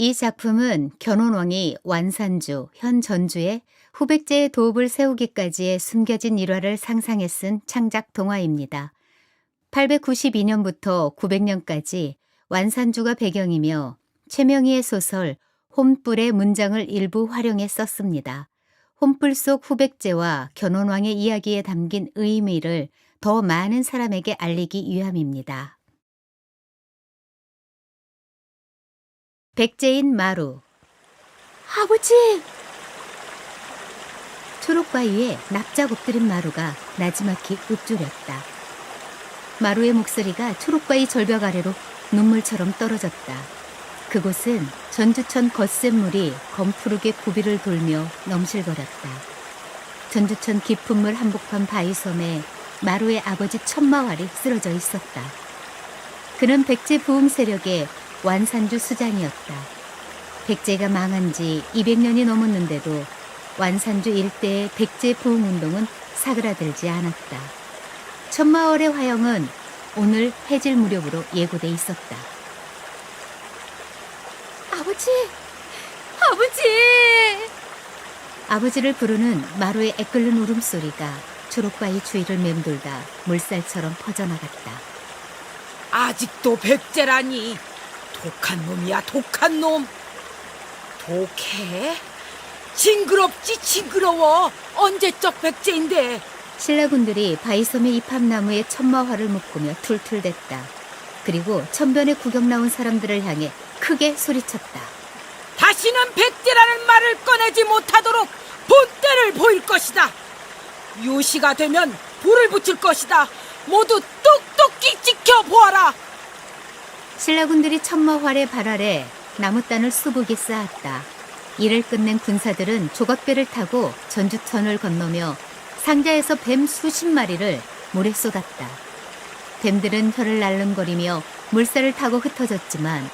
이 작품은 견혼왕이 완산주, 현 전주에 후백제의 도읍을 세우기까지의 숨겨진 일화를 상상해 쓴 창작 동화입니다. 892년부터 900년까지 완산주가 배경이며 최명희의 소설 혼불의 문장을 일부 활용해 썼습니다. 혼불 속 후백제와 견혼왕의 이야기에 담긴 의미를 더 많은 사람에게 알리기 위함입니다. 백제인 마루. 아버지! 초록바위에 납작 엎드린 마루가 나지막히 읊조렸다. 마루의 목소리가 초록바위 절벽 아래로 눈물처럼 떨어졌다. 그곳은 전주천 겉샘물이 검푸르게 고비를 돌며 넘실거렸다. 전주천 깊은 물 한복판 바위섬에 마루의 아버지 천마활이 쓰러져 있었다. 그는 백제 부흥 세력의 완산주 수장이었다. 백제가 망한 지 200년이 넘었는데도 완산주 일대의 백제 부흥 운동은 사그라들지 않았다. 천마월의 화형은 오늘 해질 무렵으로 예고돼 있었다. 아버지! 아버지! 아버지를 부르는 마루의 애끓는 울음소리가 초록바위 주위를 맴돌다 물살처럼 퍼져나갔다. 아직도 백제라니. 독한 놈이야, 독한 놈. 독해? 징그럽지, 징그러워. 언제적 백제인데. 신라군들이 바위섬의 이팝나무에 천마화를 묶으며 툴툴댔다. 그리고 천변에 구경 나온 사람들을 향해 크게 소리쳤다. 다시는 백제라는 말을 꺼내지 못하도록 본때를 보일 것이다. 유시가 되면 불을 붙일 것이다. 모두 똑똑히 지켜보아라. 신라군들이 천마활의 발 아래 나무단을 수북이 쌓았다. 이를 끝낸 군사들은 조각배를 타고 전주천을 건너며 상자에서 뱀 수십 마리를 물에 쏟았다. 뱀들은 혀를 날름거리며 물살을 타고 흩어졌지만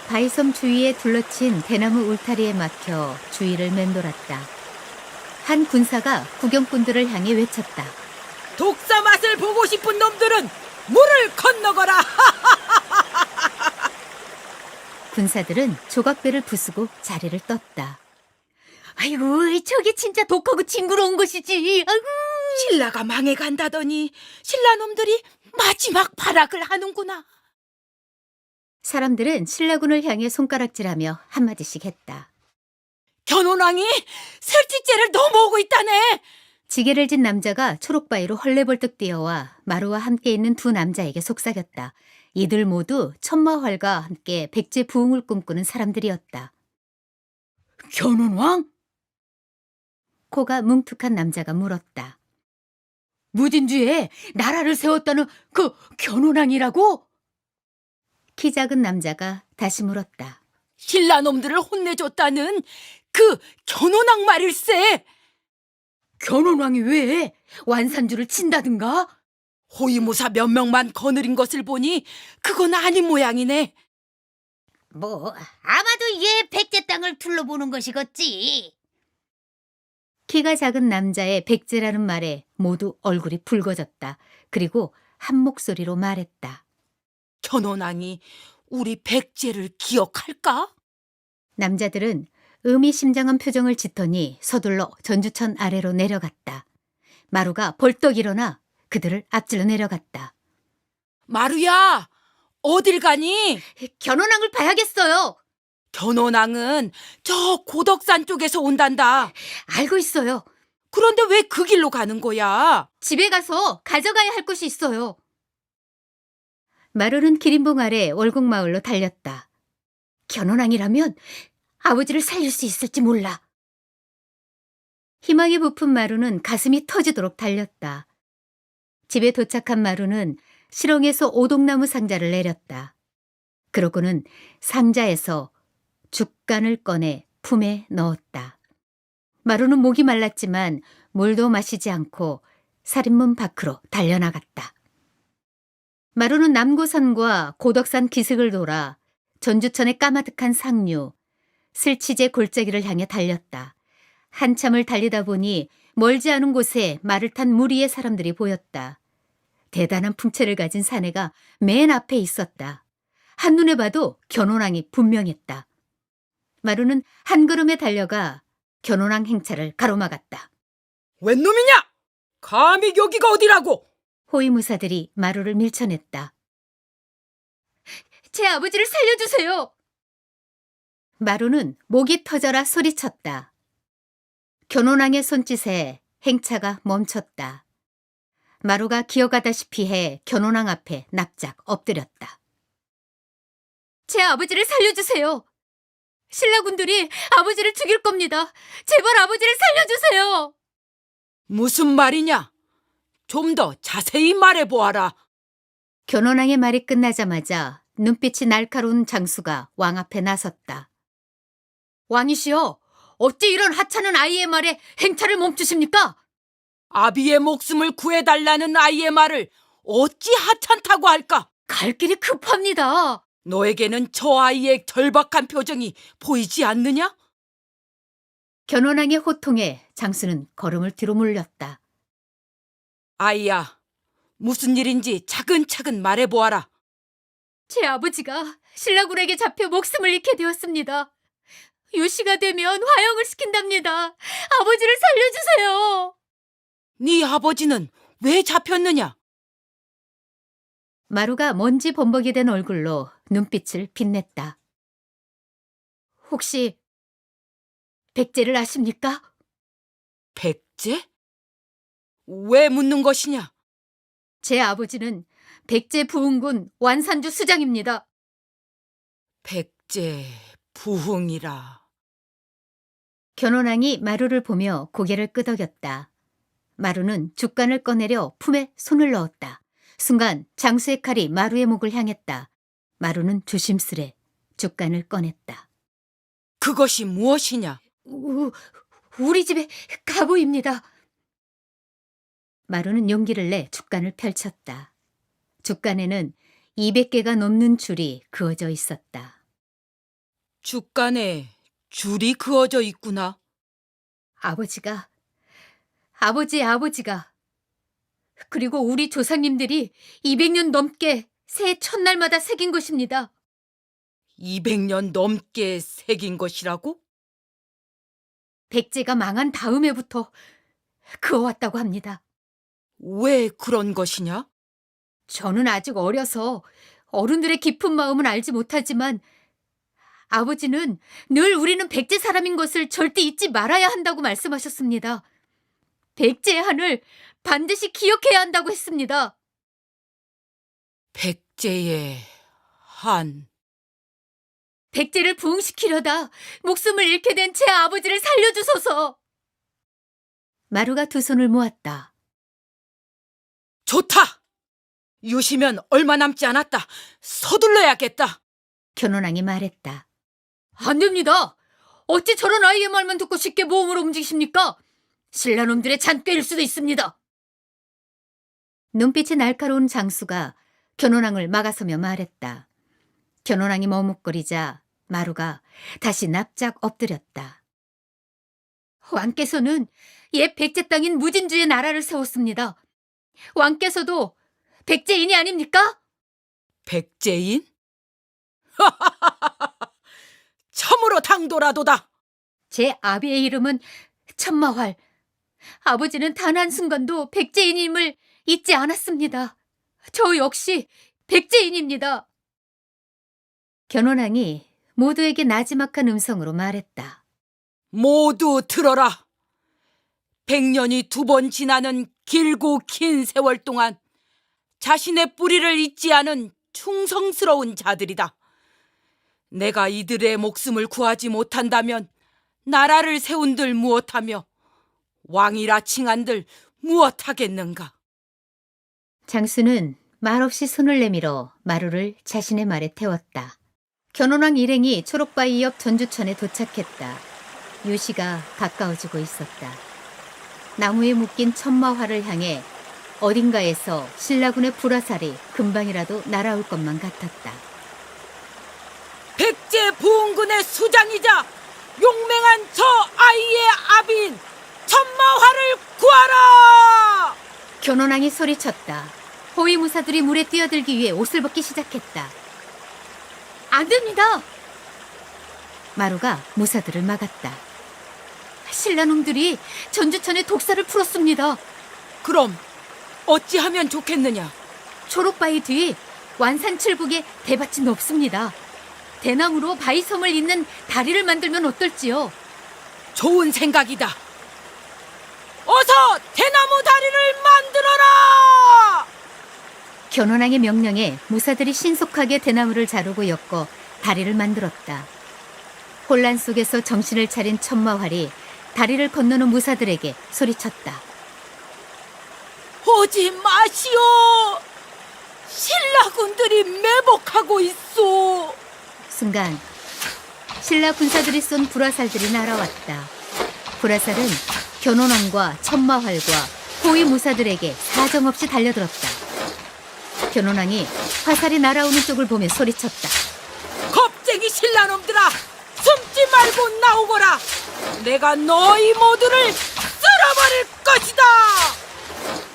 바위섬 주위에 둘러친 대나무 울타리에 막혀 주위를 맴돌았다. 한 군사가 구경꾼들을 향해 외쳤다. 독사 맛을 보고 싶은 놈들은 물을 건너거라. 군사들은 조각배를 부수고 자리를 떴다. 아이고, 저게 진짜 독하고 징그러운 것이지. 아이고. 신라가 망해간다더니 신라놈들이 마지막 발악을 하는구나. 사람들은 신라군을 향해 손가락질하며 한마디씩 했다. 견혼왕이 설치죄를 넘어오고 있다네. 지게를 진 남자가 초록바위로 헐레벌떡 뛰어와 마루와 함께 있는 두 남자에게 속삭였다. 이들 모두 천마활과 함께 백제 부흥을 꿈꾸는 사람들이었다. 견혼왕? 코가 뭉툭한 남자가 물었다. 무진주에 나라를 세웠다는 그 견혼왕이라고? 키 작은 남자가 다시 물었다. 신라놈들을 혼내줬다는 그 견혼왕 말일세. 견혼왕이 왜 완산주를 친다든가? 호위무사 몇 명만 거느린 것을 보니 그건 아닌 모양이네. 뭐 아마도 얘 백제 땅을 둘러보는 것이겠지. 키가 작은 남자의 백제라는 말에 모두 얼굴이 붉어졌다. 그리고 한 목소리로 말했다. 견혼왕이 우리 백제를 기억할까? 남자들은 의미심장한 표정을 짓더니 서둘러 전주천 아래로 내려갔다. 마루가 벌떡 일어나 그들을 앞질러 내려갔다. 마루야, 어딜 가니? 견혼왕을 봐야겠어요. 견혼왕은 저 고덕산 쪽에서 온단다. 알고 있어요. 그런데 왜 그 길로 가는 거야? 집에 가서 가져가야 할 것이 있어요. 마루는 기린봉 아래 월곡마을로 달렸다. 견혼왕이라면 아버지를 살릴 수 있을지 몰라. 희망에 부푼 마루는 가슴이 터지도록 달렸다. 집에 도착한 마루는 실ong에서 오동나무 상자를 내렸다. 그러고는 상자에서 죽간을 꺼내 품에 넣었다. 마루는 목이 말랐지만 물도 마시지 않고 살인문 밖으로 달려나갔다. 마루는 남고산과 고덕산 기슭을 돌아 전주천의 까마득한 상류, 슬치제 골짜기를 향해 달렸다. 한참을 달리다 보니 멀지 않은 곳에 말을 탄 무리의 사람들이 보였다. 대단한 풍채를 가진 사내가 맨 앞에 있었다. 한눈에 봐도 견혼왕이 분명했다. 마루는 한 걸음에 달려가 견혼왕 행차를 가로막았다. 웬 놈이냐? 감히 여기가 어디라고? 호위무사들이 마루를 밀쳐냈다. 제 아버지를 살려주세요! 마루는 목이 터져라 소리쳤다. 견혼왕의 손짓에 행차가 멈췄다. 마루가 기어가다시피 해 견혼왕 앞에 납작 엎드렸다. 제 아버지를 살려주세요! 신라군들이 아버지를 죽일 겁니다. 제발 아버지를 살려주세요! 무슨 말이냐? 좀 더 자세히 말해보아라. 견혼왕의 말이 끝나자마자 눈빛이 날카로운 장수가 왕 앞에 나섰다. 왕이시여, 어찌 이런 하찮은 아이의 말에 행차를 멈추십니까? 아비의 목숨을 구해달라는 아이의 말을 어찌 하찮다고 할까? 갈 길이 급합니다. 너에게는 저 아이의 절박한 표정이 보이지 않느냐? 견혼왕의 호통에 장수는 걸음을 뒤로 물렸다. 아이야, 무슨 일인지 차근차근 말해보아라. 제 아버지가 신라군에게 잡혀 목숨을 잃게 되었습니다. 유시가 되면 화형을 시킨답니다. 아버지를 살려주세요. 네 아버지는 왜 잡혔느냐? 마루가 먼지 범벅이 된 얼굴로 눈빛을 빛냈다. 혹시 백제를 아십니까? 백제? 왜 묻는 것이냐? 제 아버지는 백제 부흥군 완산주 수장입니다. 백제 부흥이라. 견혼왕이 마루를 보며 고개를 끄덕였다. 마루는 죽간을 꺼내려 품에 손을 넣었다. 순간 장수의 칼이 마루의 목을 향했다. 마루는 조심스레 죽간을 꺼냈다. 그것이 무엇이냐? 우리 집의 가보입니다. 마루는 용기를 내 죽간을 펼쳤다. 죽간에는 200개가 넘는 줄이 그어져 있었다. 죽간에 줄이 그어져 있구나. 아버지의 아버지가, 그리고 우리 조상님들이 200년 넘게 새해 첫날마다 새긴 것입니다. 200년 넘게 새긴 것이라고? 백제가 망한 다음 해부터 그어왔다고 합니다. 왜 그런 것이냐? 저는 아직 어려서 어른들의 깊은 마음은 알지 못하지만 아버지는 늘 우리는 백제 사람인 것을 절대 잊지 말아야 한다고 말씀하셨습니다. 백제의 한을 반드시 기억해야 한다고 했습니다. 백제의 한. 백제를 부흥시키려다 목숨을 잃게 된 제 아버지를 살려주소서. 마루가 두 손을 모았다. 좋다! 유시면 얼마 남지 않았다. 서둘러야겠다. 견혼왕이 말했다. 안 됩니다. 어찌 저런 아이의 말만 듣고 쉽게 모험으로 움직이십니까? 신라놈들의 잔꾀일 수도 있습니다. 눈빛이 날카로운 장수가 견혼왕을 막아서며 말했다. 견혼왕이 머뭇거리자 마루가 다시 납작 엎드렸다. 왕께서는 옛 백제 땅인 무진주의 나라를 세웠습니다. 왕께서도 백제인이 아닙니까? 백제인? 참으로 당돌하도다. 제 아비의 이름은 천마활. 아버지는 단 한순간도 백제인임을 잊지 않았습니다. 저 역시 백제인입니다. 견혼왕이 모두에게 나지막한 음성으로 말했다. 모두 들어라. 100년이 2번 지나는 길고 긴 세월 동안 자신의 뿌리를 잊지 않은 충성스러운 자들이다. 내가 이들의 목숨을 구하지 못한다면 나라를 세운들 무엇하며 왕이라 칭한들 무엇하겠는가. 장수는 말없이 손을 내밀어 마루를 자신의 말에 태웠다. 견혼왕 일행이 초록바위 옆 전주천에 도착했다. 유시가 가까워지고 있었다. 나무에 묶인 천마화를 향해 어딘가에서 신라군의 불화살이 금방이라도 날아올 것만 같았다. 백제 부흥군의 수장이자 용맹한 저 아이의 아비인 천마화를 구하라! 견혼왕이 소리쳤다. 호위무사들이 물에 뛰어들기 위해 옷을 벗기 시작했다. 안 됩니다! 마루가 무사들을 막았다. 신라놈들이 전주천에 독사를 풀었습니다. 그럼 어찌하면 좋겠느냐? 초록바위 뒤 완산칠북에 대밭이 높습니다. 대나무로 바위섬을 잇는 다리를 만들면 어떨지요? 좋은 생각이다. 어서 대나무 다리를 만들어라! 견훤왕의 명령에 무사들이 신속하게 대나무를 자르고 엮어 다리를 만들었다. 혼란 속에서 정신을 차린 천마활이 다리를 건너는 무사들에게 소리쳤다. 오지 마시오! 신라군들이 매복하고 있소! 순간 신라 군사들이 쏜 불화살들이 날아왔다. 불화살은 견훤왕과 천마활과 호위 무사들에게 사정없이 달려들었다. 견훤왕이 화살이 날아오는 쪽을 보며 소리쳤다. 겁쟁이 신라놈들아! 숨지 말고 나오거라! 내가 너희 모두를 쓸어버릴 것이다!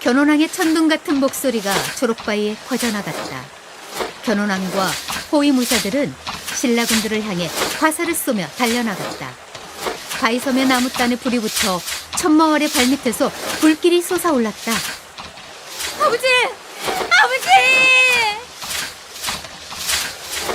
견훤왕의 천둥 같은 목소리가 초록바위에 퍼져나갔다. 견훤왕과 호위 무사들은 신라군들을 향해 화살을 쏘며 달려나갔다. 바위섬의 나무단에 불이 붙어 천마활의 발밑에서 불길이 솟아올랐다. 아버지! 아버지!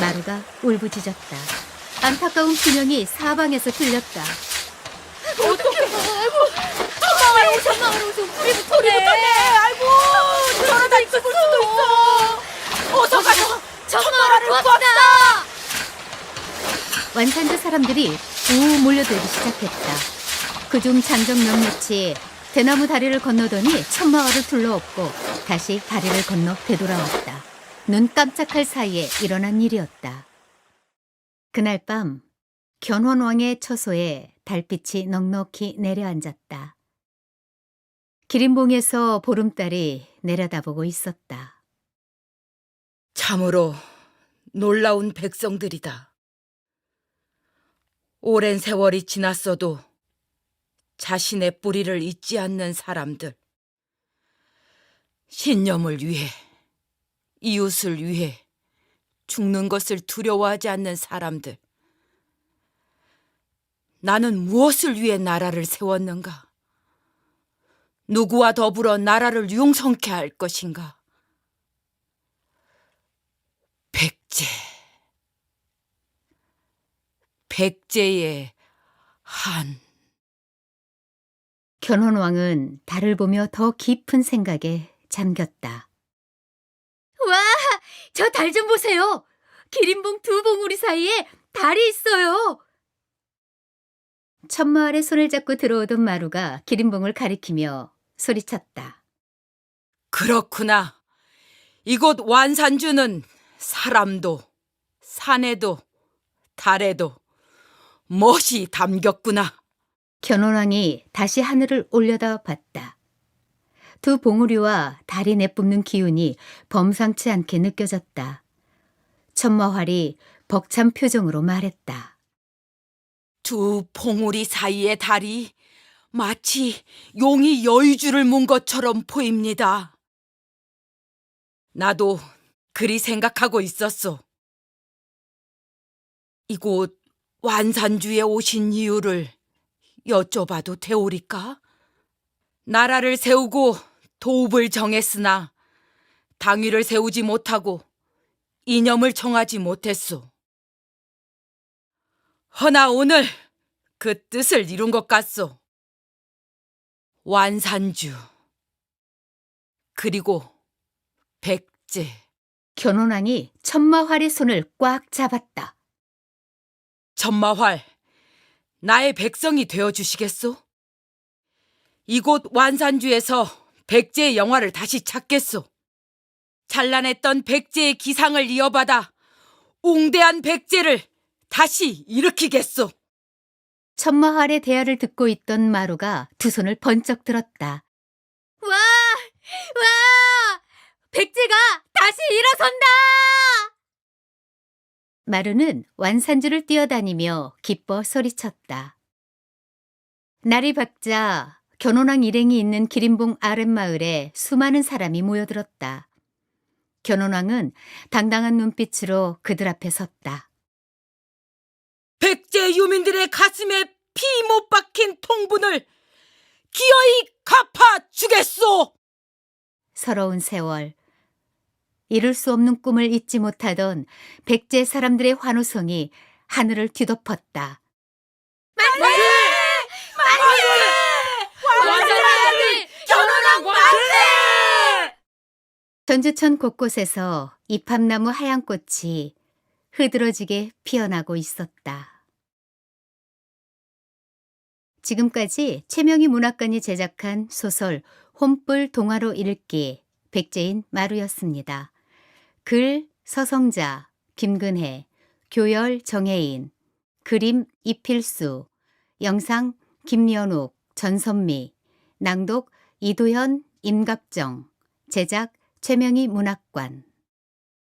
마루가 울부짖었다. 안타까운 비명이 사방에서 들렸다. 어떡해! 아이고! 천마활 오서 불이 불이 붙었네! 아이고! 저러다 죽을 수도 있어! 어서 가서 천마활을 구합시다! 완산주 사람들이 우 몰려들기 시작했다. 그중 장정 몇몇이 대나무 다리를 건너더니 천마활을 둘러엎고 다시 다리를 건너 되돌아왔다. 눈 깜짝할 사이에 일어난 일이었다. 그날 밤 견훤왕의 처소에 달빛이 넉넉히 내려앉았다. 기린봉에서 보름달이 내려다보고 있었다. 참으로 놀라운 백성들이다. 오랜 세월이 지났어도 자신의 뿌리를 잊지 않는 사람들. 신념을 위해, 이웃을 위해 죽는 것을 두려워하지 않는 사람들. 나는 무엇을 위해 나라를 세웠는가? 누구와 더불어 나라를 융성케 할 것인가? 백제. 백제의 한. 견훤왕은 달을 보며 더 깊은 생각에 잠겼다. 와! 저 달 좀 보세요! 기린봉 두 봉우리 사이에 달이 있어요! 천마활의 손을 잡고 들어오던 마루가 기린봉을 가리키며 소리쳤다. 그렇구나. 이곳 완산주는 사람도, 산에도, 달에도 멋이 담겼구나. 견훤왕이 다시 하늘을 올려다 봤다. 두 봉우리와 달이 내뿜는 기운이 범상치 않게 느껴졌다. 천마활이 벅찬 표정으로 말했다. 두 봉우리 사이의 달이 마치 용이 여의주를 문 것처럼 보입니다. 나도 그리 생각하고 있었소. 이곳 완산주에 오신 이유를 여쭤봐도 되오리까? 나라를 세우고 도읍을 정했으나 당위를 세우지 못하고 이념을 정하지 못했소. 허나 오늘 그 뜻을 이룬 것 같소. 완산주 그리고 백제. 견훤왕이 천마활의 손을 꽉 잡았다. 천마활, 나의 백성이 되어주시겠소? 이곳 완산주에서 백제의 영화를 다시 찾겠소. 찬란했던 백제의 기상을 이어받아 웅대한 백제를 다시 일으키겠소. 천마활의 대화를 듣고 있던 마루가 두 손을 번쩍 들었다. 와! 와! 백제가 다시 일어선다! 마루는 완산주를 뛰어다니며 기뻐 소리쳤다. 날이 밝자 견훤왕 일행이 있는 기린봉 아랫마을에 수많은 사람이 모여들었다. 견훤왕은 당당한 눈빛으로 그들 앞에 섰다. 백제 유민들의 가슴에 피 못 박힌 통분을 기어이 갚아주겠소. 서러운 세월. 이룰 수 없는 꿈을 잊지 못하던 백제 사람들의 환호성이 하늘을 뒤덮었다. 완전히 결혼한 만세! 전주천 곳곳에서 이팝나무 하얀 꽃이 흐드러지게 피어나고 있었다. 지금까지 최명희 문학관이 제작한 소설 혼불 동화로 읽기 백제인 마루였습니다. 글 서성자, 김근혜, 교열 정혜인, 그림 이필수, 영상 김연욱, 전선미, 낭독 이도현, 임갑정, 제작 최명희 문학관.